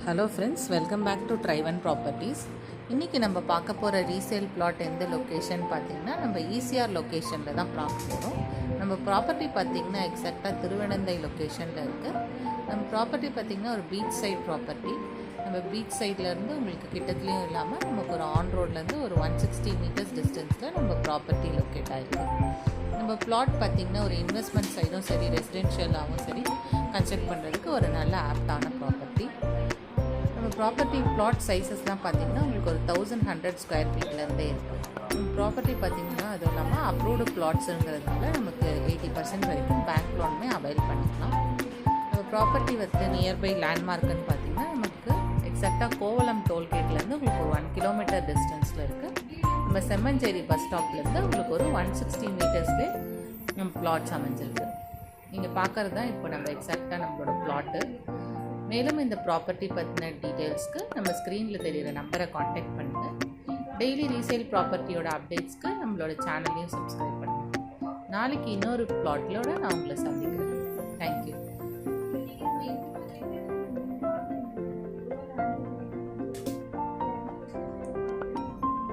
Hello friends, welcome back to Driven Properties. இன்றைக்கி நம்ம பார்க்க போகிற ரீசேல் பிளாட் எந்த லொக்கேஷன் பார்த்திங்கன்னா நம்ம ஈசிஆர் லொக்கேஷனில் தான் பார்க்க போகிறோம். நம்ம ப்ராப்பர்ட்டி பார்த்திங்கன்னா எக்ஸாக்டாக திருவனந்தை லொக்கேஷனில் இருக்குது. நம்ம ப்ராப்பர்ட்டி பார்த்திங்கன்னா ஒரு பீச் சைட் ப்ராப்பர்ட்டி. நம்ம பீச் சைட்லேருந்து உங்களுக்கு கிட்டத்துலேயும் இல்லாமல் நமக்கு ஒரு ஆன் ரோட்லேருந்து ஒரு 160 மீட்டர்ஸ் டிஸ்டன்ஸில் நம்ம ப்ராப்பர்ட்டி லொக்கேட் ஆகிருக்கு. நம்ம பிளாட் பார்த்திங்கன்னா ஒரு இன்வெஸ்ட்மெண்ட் சைடும் சரி, ரெசிடென்ஷியலாகவும் சரி கன்ஸ்ட்ரக்ட் பண்ணுறதுக்கு ஒரு நல்ல ஆப்டான ப்ராப்பர்ட்டி. நம்ம ப்ராப்பர்ட்டி பிளாட் சைஸஸ்லாம் பார்த்திங்கன்னா உங்களுக்கு ஒரு 1100 ஸ்கொயர் ஃபீட்லேருந்தே இருக்குது. ப்ராப்பர்ட்டி பார்த்திங்கன்னா அதுவும் இல்லாமல் அப்ரூவ்டு பிளாட்ஸுங்கிறதுனால நமக்கு 80% வரைக்கும் பேங்க் லோனுமே அவைல் பண்ணிக்கலாம். நம்ம ப்ராப்பர்ட்டி வந்து நியர்பை லேண்ட்மார்க்குன்னு பார்த்திங்கன்னா நமக்கு எக்ஸாக்டாக கோவளம் டோல்கேட்லேருந்து உங்களுக்கு ஒரு 1 கிலோமீட்டர் டிஸ்டன்ஸில் இருக்குது. நம்ம செம்மஞ்சேரி பஸ் ஸ்டாப்லேருந்து உங்களுக்கு ஒரு 160 மீட்டர்ஸ்லேயே நம்ம பிளாட்ஸ் அமைஞ்சிருக்கு. நீங்கள் பார்க்குறது தான் இப்போ நம்ம எக்ஸாக்டாக நம்மளோட பிளாட்டு. மேலும் இந்த ப்ராப்பர்ட்டி பற்றின டீட்டெயில்ஸ்க்கு நம்ம ஸ்க்ரீனில் தெரிகிற நம்பரை காண்டாக்ட் பண்ணுங்கள். டெய்லி ரீசேல் ப்ராப்பர்ட்டியோட அப்டேட்ஸ்க்கு நம்மளோட சேனலையும் சப்ஸ்கிரைப் பண்ணுங்கள். நாளைக்கு இன்னொரு பிளாட்லோட நான் உங்களை சந்திக்கிறேன்.